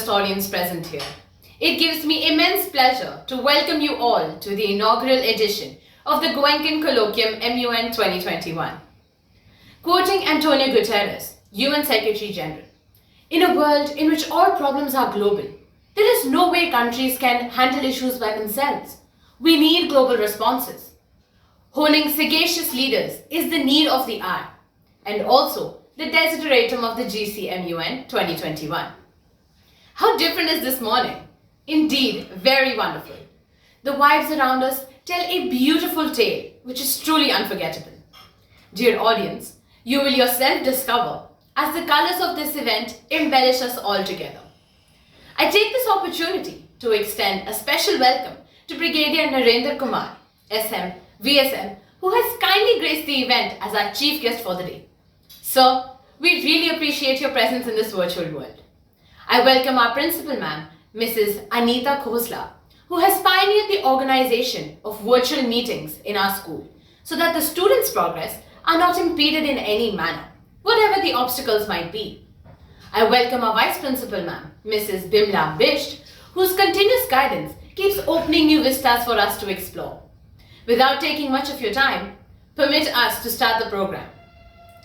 august audience present here. It gives me immense pleasure to welcome you all to the inaugural edition of the Goenkan Colloquium MUN 2021. Quoting Antonio Guterres, UN Secretary General, "In a world in which all problems are global, there is no way countries can handle issues by themselves. We need global responses. Holding sagacious leaders is the need of the hour, and also the desideratum of the GCMUN 2021. How different is this morning? Indeed, very wonderful. The vibes around us tell a beautiful tale which is truly unforgettable. Dear audience, you will yourself discover as the colors of this event embellish us all together. I take this opportunity to extend a special welcome to Brigadier Narendra Kumar, SM, VSM, who has kindly graced the event as our chief guest for the day. Sir, we really appreciate your presence in this virtual world. I welcome our principal ma'am, Mrs. Anita Khosla, who has pioneered the organization of virtual meetings in our school so that the students' progress are not impeded in any manner, whatever the obstacles might be. I welcome our vice principal ma'am, Mrs. Bimla Bisht, whose continuous guidance keeps opening new vistas for us to explore. Without taking much of your time, permit us to start the program.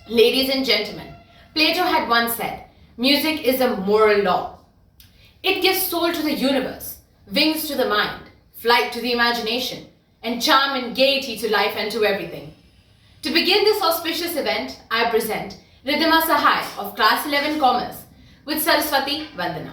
Ladies and gentlemen, Plato had once said, music is a moral law. It gives soul to the universe, wings to the mind, flight to the imagination, and charm and gaiety to life and to everything. To begin this auspicious event, I present Ridhima Sahai of Class 11 Commerce with Saraswati Vandana.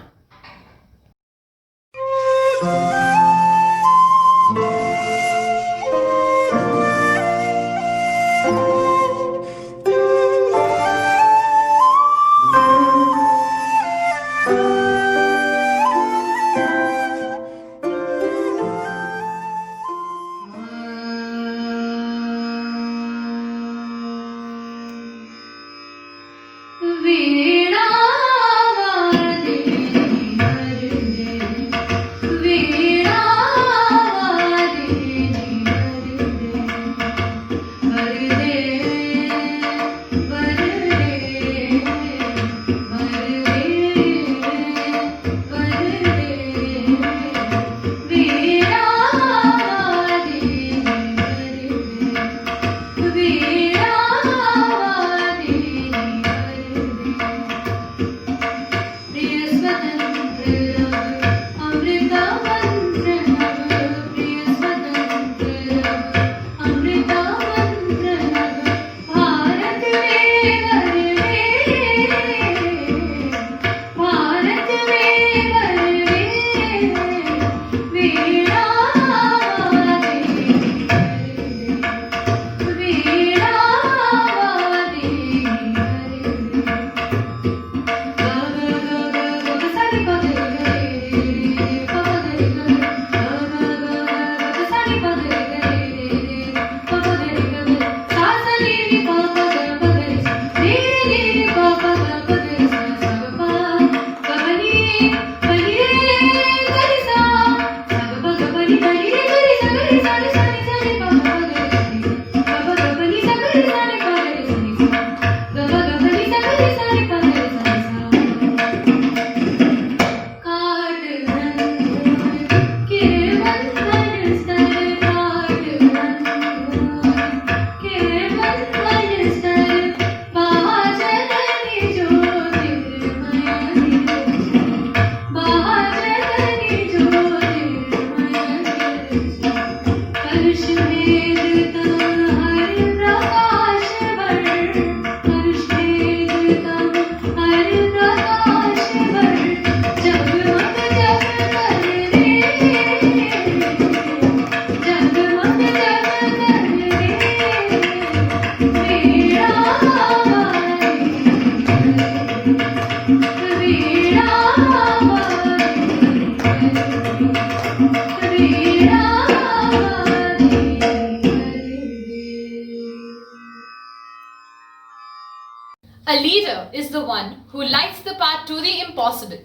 A leader is the one who lights the path to the impossible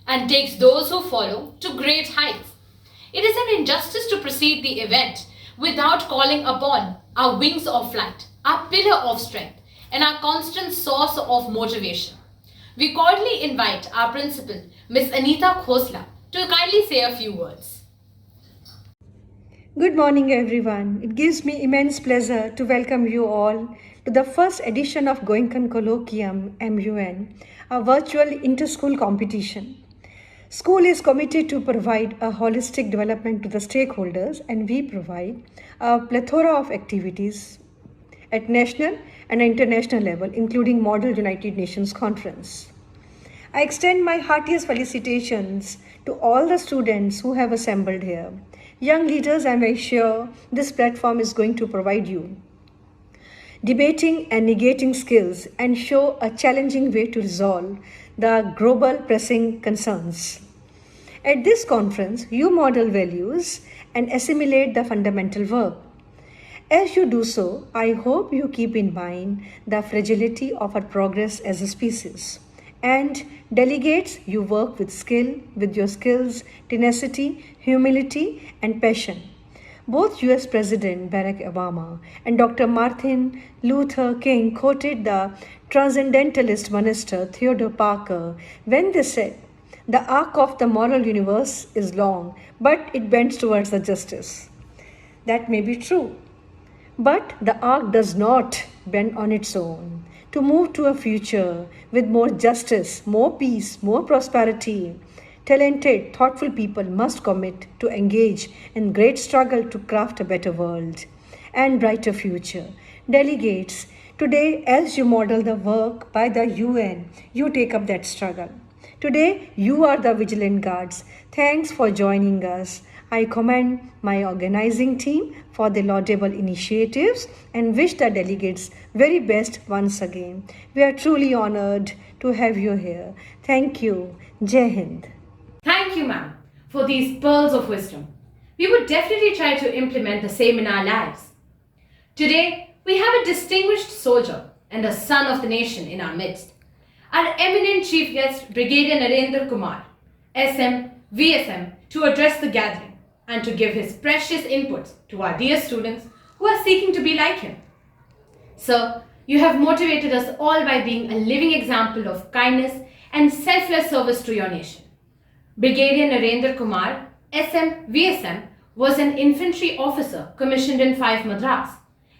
and takes those who follow to great heights. It is an injustice to precede the event without calling upon our wings of flight, our pillar of strength, and our constant source of motivation. we cordially invite our principal, Ms. Anita Khosla, to kindly say a few words. Good morning, everyone. It gives me immense pleasure to welcome you all to the first edition of Goenkan Colloquium MUN, a virtual inter-school competition. School is committed to provide a holistic development to the stakeholders, and we provide a plethora of activities at national and international level, including Model United Nations Conference. I extend my heartiest felicitations to all the students who have assembled here. Young leaders, I'm very sure this platform is going to provide you debating and negating skills and show a challenging way to resolve the global pressing concerns. At this conference, you model values and assimilate the fundamental verb. As you do so, I hope you keep in mind the fragility of our progress as a species. And delegates, you work with skill, with your skills, tenacity, humility, and passion. Both US President Barack Obama and Dr. Martin Luther King quoted the transcendentalist minister Theodore Parker when they said, "The arc of the moral universe is long, but it bends towards the justice." That may be true, but the arc does not bend on its own. To move to a future with more justice, more peace, more prosperity, talented, thoughtful people must commit to engage in great struggle to craft a better world and brighter future. Delegates, today as you model the work by the UN, you take up that struggle. Today you are the vigilant guards. Thanks for joining us. I commend my organizing team for the laudable initiatives and wish the delegates very best once again. We are truly honored to have you here. Thank you. Jai Hind. Thank you, ma'am, for these pearls of wisdom. We would definitely try to implement the same in our lives. Today, we have a distinguished soldier and a son of the nation in our midst. Our eminent chief guest, Brigadier Narendra Kumar, SM, VSM, to address the gathering and to give his precious inputs to our dear students who are seeking to be like him. Sir, you have motivated us all by being a living example of kindness and selfless service to your nation. Brigadier Narendra Kumar, SM, VSM, was an infantry officer commissioned in 5 Madras.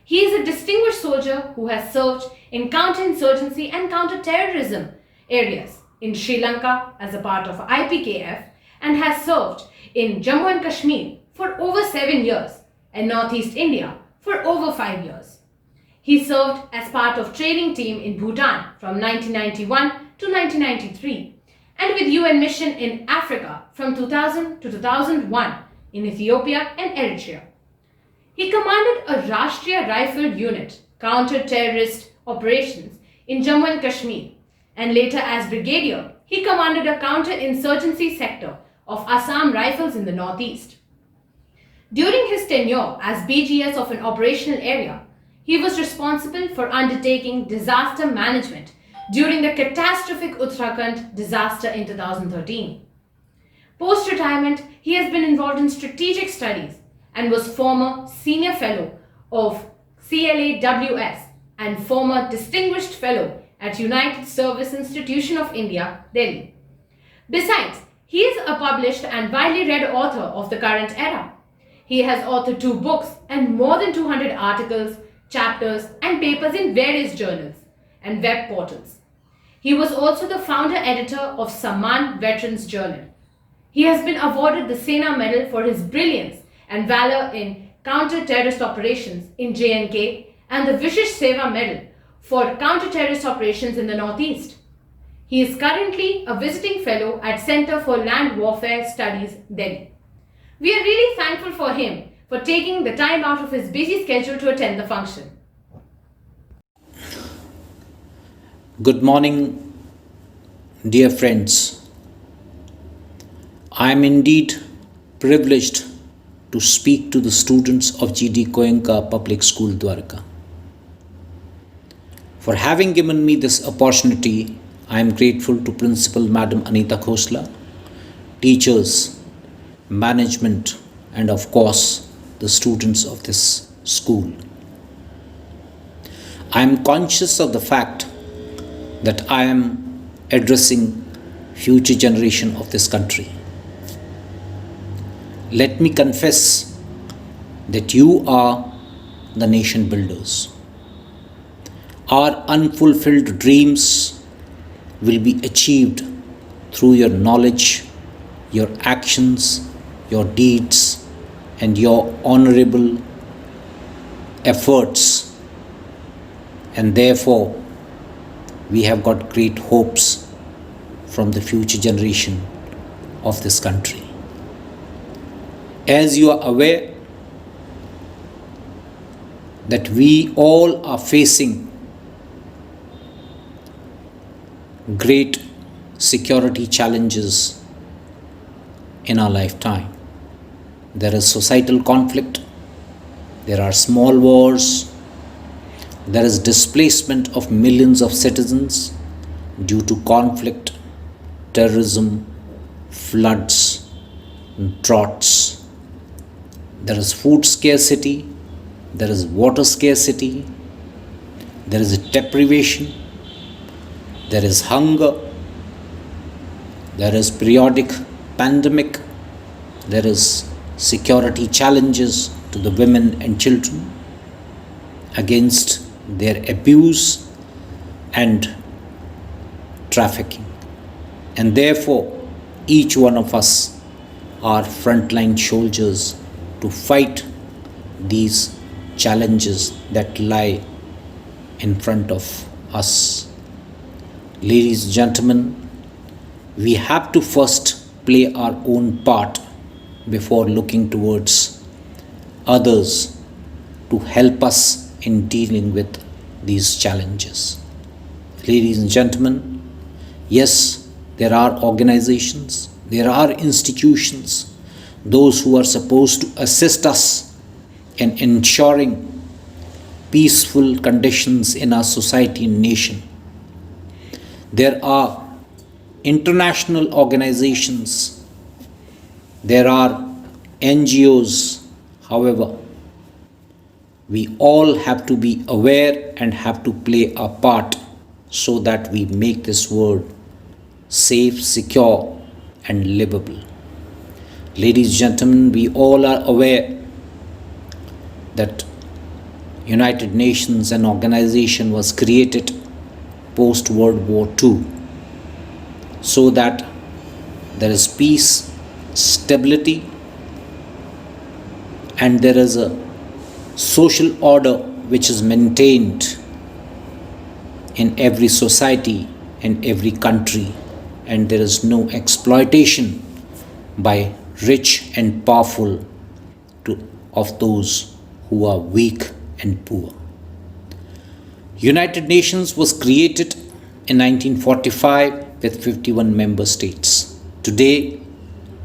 He is a distinguished soldier who has served in counterinsurgency and counter-terrorism areas in Sri Lanka as a part of IPKF and has served in Jammu and Kashmir for over 7 years and Northeast India for over 5 years. He served as part of training team in Bhutan from 1991 to 1993 and with UN mission in Africa from 2000 to 2001 in Ethiopia and Eritrea. He commanded a Rashtriya Rifled Unit counter-terrorist operations in Jammu and Kashmir, and later as brigadier, he commanded a counter-insurgency sector of Assam Rifles in the northeast. During his tenure as BGS of an operational area, he was responsible for undertaking disaster management during the catastrophic Uttarakhand disaster in 2013. Post-retirement, he has been involved in strategic studies and was former senior fellow of CLAWS and former distinguished fellow at United Service Institution of India, Delhi. Besides, he is a published and widely read author of the current era. He has authored 2 books and more than 200 articles, chapters, and papers in various journals and web portals. He was also the founder editor of Samman Veterans Journal. He has been awarded the Sena Medal for his brilliance and valor in counter-terrorist operations in J&K and the Vishesh Seva Medal for counter-terrorist operations in the Northeast. He is currently a visiting fellow at Center for Land Warfare Studies, Delhi. We are really thankful for him for taking the time out of his busy schedule to attend the function. Good morning, dear friends. I am indeed privileged to speak to the students of GD Goenka Public School, Dwarka. For having given me this opportunity, I am grateful to Principal Madam Anita Khosla, teachers, management, and of course, the students of this school. I am conscious of the fact that I am addressing future generation of this country. Let me confess that you are the nation builders. Our unfulfilled dreams will be achieved through your knowledge, your actions, your deeds, and your honorable efforts. And therefore, we have got great hopes from the future generation of this country. As you are aware that we all are facing great security challenges in our lifetime. There is societal conflict, there are small wars, there is displacement of millions of citizens due to conflict, terrorism, floods, droughts. There is food scarcity, there is water scarcity, there is deprivation, there is hunger, there is periodic pandemic, there is security challenges to the women and children against their abuse and trafficking. And therefore, each one of us are frontline soldiers to fight these challenges that lie in front of us. Ladies and gentlemen, we have to first play our own part before looking towards others to help us in dealing with these challenges. Ladies and gentlemen, yes, there are organizations, there are institutions, those who are supposed to assist us in ensuring peaceful conditions in our society and nation. There are international organizations, there are NGOs. However, we all have to be aware and have to play our part so that we make this world safe, secure, and livable. Ladies and gentlemen, we all are aware that United Nations, an organization, was created post World War II so that there is peace, stability, and there is a social order which is maintained in every society and every country, and there is no exploitation by rich and powerful of those who are weak and poor. United Nations was created in 1945 with 51 member states. Today,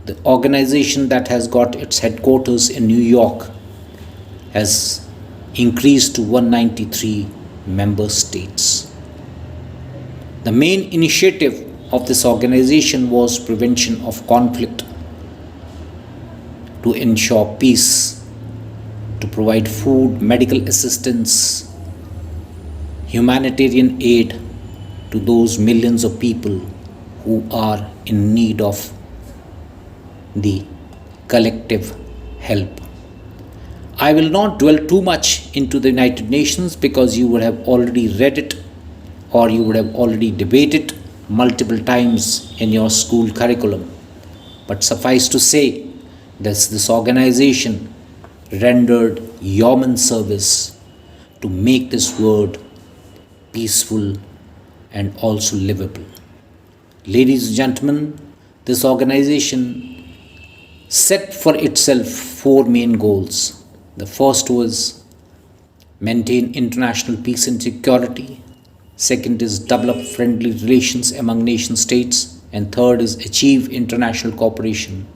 the organization that has got its headquarters in New York has increased to 193 member states. The main initiative of this organization was prevention of conflict, to ensure peace, to provide food, medical assistance, humanitarian aid to those millions of people who are in need of the collective help. I will not dwell too much into the United Nations because you would have already read it or you would have already debated multiple times in your school curriculum. But suffice to say that this organization rendered yeoman service to make this world peaceful and also livable. Ladies and gentlemen, this organization set for itself four main goals. The first was maintain international peace and security. Second is develop friendly relations among nation states. And third is achieve international cooperation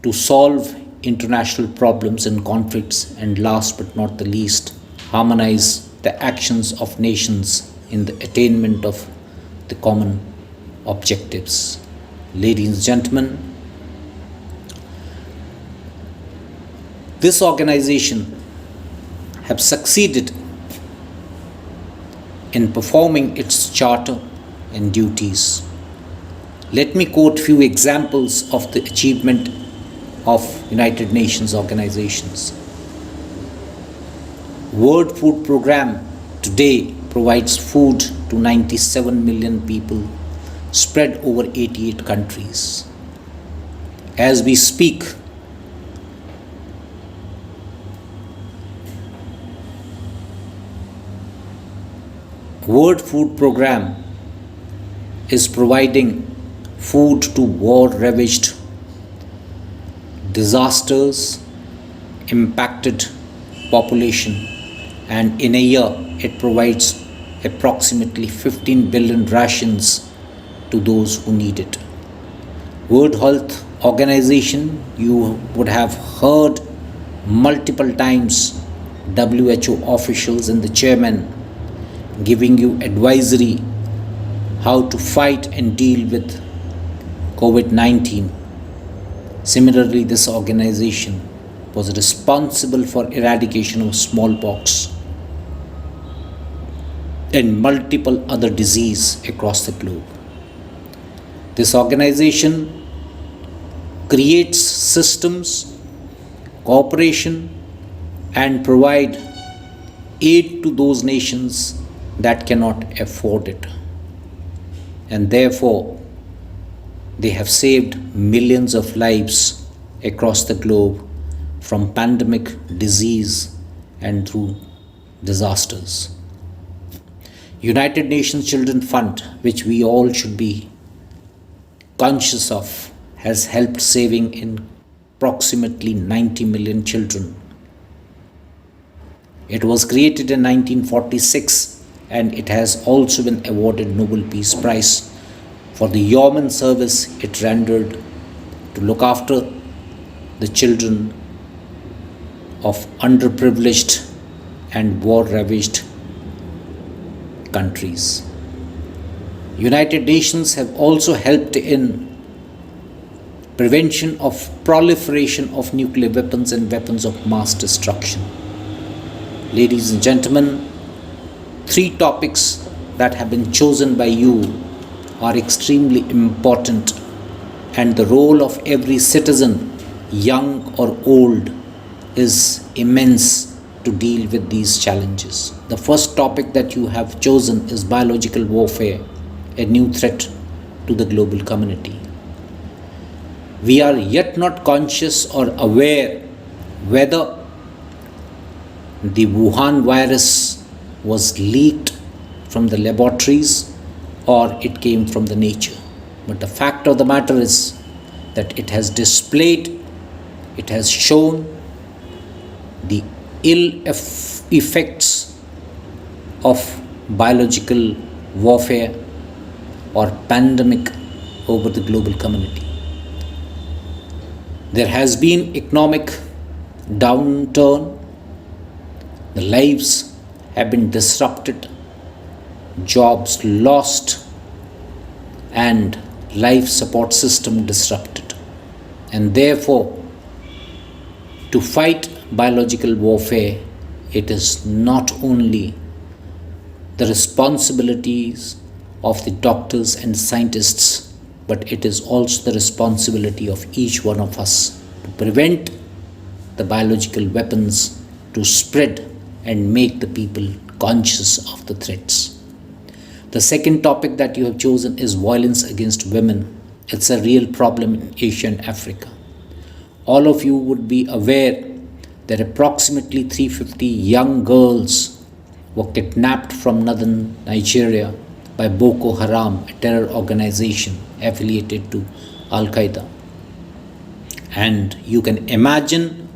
to solve international problems and conflicts. And last but not the least, harmonize the actions of nations in the attainment of the common objectives. Ladies and gentlemen, this organization have succeeded in performing its charter and duties. Let me quote few examples of the achievement of United Nations organizations. World Food Programme today provides food to 97 million people spread over 88 countries. As we speak, World Food Programme is providing food to war-ravaged, disasters impacted population, and in a year it provides approximately 15 billion rations to those who need it. World Health Organization, you would have heard multiple times WHO officials and the chairman giving you advisory how to fight and deal with COVID-19. Similarly, this organization was responsible for eradication of smallpox and multiple other diseases across the globe. This organization creates systems, cooperation, and provide aid to those nations that cannot afford it. And therefore, they have saved millions of lives across the globe from pandemic, disease, and through disasters. United Nations Children Fund, which we all should be conscious of, has helped saving in approximately 90 million children. It was created in 1946 and it has also been awarded Nobel Peace Prize for the yeoman service it rendered to look after the children of underprivileged and war-ravaged countries. United Nations have also helped in prevention of proliferation of nuclear weapons and weapons of mass destruction. Ladies and gentlemen, 3 topics that have been chosen by you are extremely important, and the role of every citizen, young or old, is immense to deal with these challenges. The first topic that you have chosen is biological warfare, a new threat to the global community. We are yet not conscious or aware whether the Wuhan virus was leaked from the laboratories or it came from the nature. But the fact of the matter is that it has displayed, it has shown the ill effects of biological warfare or pandemic over the global community. There has been economic downturn, the lives have been disrupted, jobs lost, and life support system disrupted. And therefore, to fight biological warfare, it is not only the responsibilities of the doctors and scientists, but it is also the responsibility of each one of us to prevent the biological weapons to spread and make the people conscious of the threats. The second topic that you have chosen is violence against women. It's a real problem in Asia and Africa. All of you would be aware that approximately 350 young girls were kidnapped from northern Nigeria by Boko Haram, a terror organization affiliated to Al-Qaeda. And you can imagine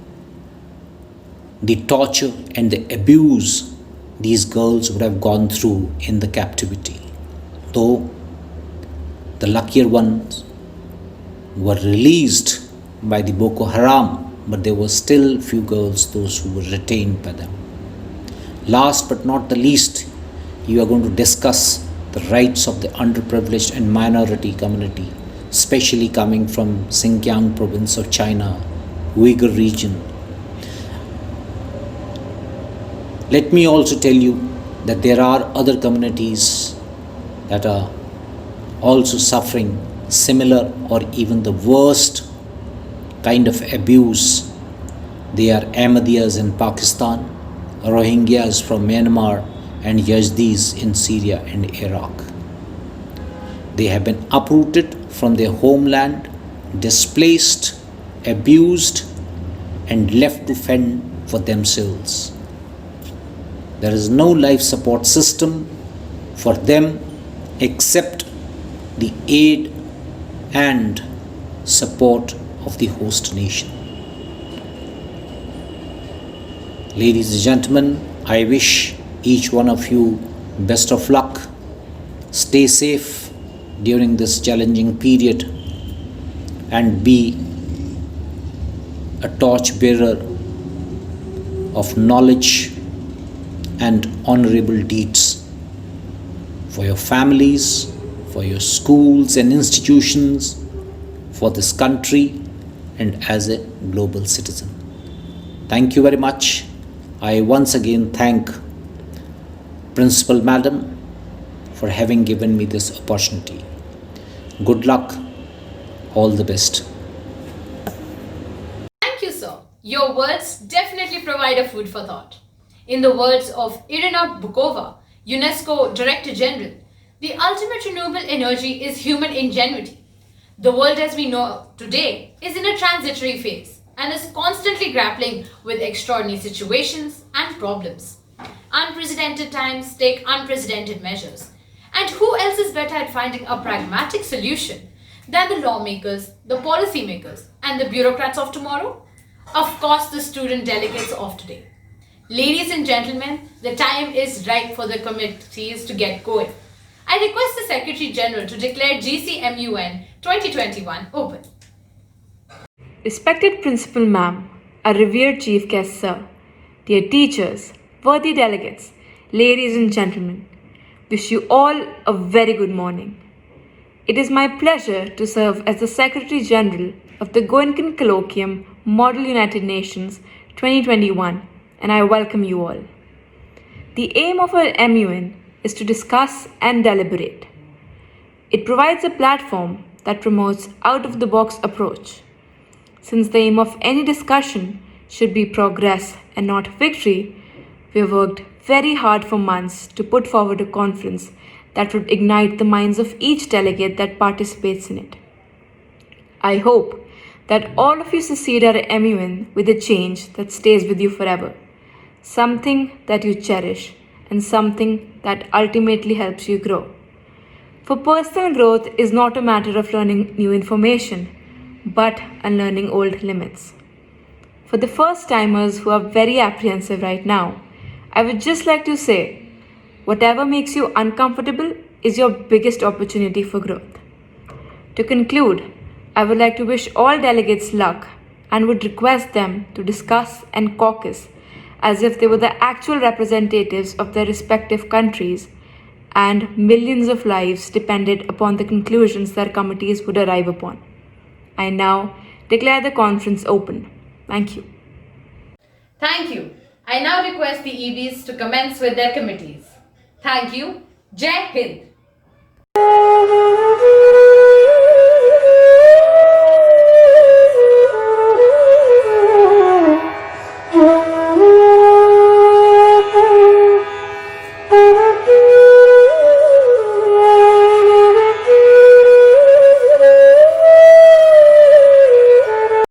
the torture and the abuse these girls would have gone through in the captivity. Though the luckier ones were released by the Boko Haram, but there were still few girls, those who were retained by them. Last but not the least, you are going to discuss the rights of the underprivileged and minority community, especially coming from Xinjiang province of China, Uyghur region. Let me also tell you that there are other communities that are also suffering similar or even the worst kind of abuse. They are Ahmadiyas in Pakistan, Rohingyas from Myanmar, and Yazdis in Syria and Iraq. They have been uprooted from their homeland, displaced, abused, and left to fend for themselves. There is no life support system for them except the aid and support of the host nation. Ladies and gentlemen, I wish each one of you best of luck. Stay safe during this challenging period and be a torch bearer of knowledge and honorable deeds for your families, for your schools and institutions, for this country, and as a global citizen. Thank you very much. I once again thank Principal Madam for having given me this opportunity. Good luck. All the best. Thank you, sir. Your words definitely provide a food for thought. In the words of Irina Bukova, UNESCO Director General, the ultimate renewable energy is human ingenuity. The world as we know today is in a transitory phase and is constantly grappling with extraordinary situations and problems. Unprecedented times take unprecedented measures. And who else is better at finding a pragmatic solution than the lawmakers, the policymakers, and the bureaucrats of tomorrow? Of course, the student delegates of today. Ladies and gentlemen, the time is right for the committees to get going. I request the Secretary General to declare GCMUN 2021 open. Respected Principal Ma'am, our revered Chief Guest Sir, dear teachers, worthy delegates, ladies and gentlemen, wish you all a very good morning. It is my pleasure to serve as the Secretary General of the Goenkan Colloquium Model United Nations 2021, and I welcome you all. The aim of our MUN is to discuss and deliberate. It provides a platform that promotes out-of-the-box approach. Since the aim of any discussion should be progress and not victory, we have worked very hard for months to put forward a conference that would ignite the minds of each delegate that participates in it. I hope that all of you succeed at MUN with a change that stays with you forever, something that you cherish and something that ultimately helps you grow. For personal growth is not a matter of learning new information, but unlearning old limits. For the first timers who are very apprehensive right now, I would just like to say, whatever makes you uncomfortable is your biggest opportunity for growth. To conclude, I would like to wish all delegates luck and would request them to discuss and caucus as if they were the actual representatives of their respective countries and millions of lives depended upon the conclusions their committees would arrive upon. I now declare the conference open. Thank you. Thank you. I now request the EBs to commence with their committees. Thank you. Jai Hind.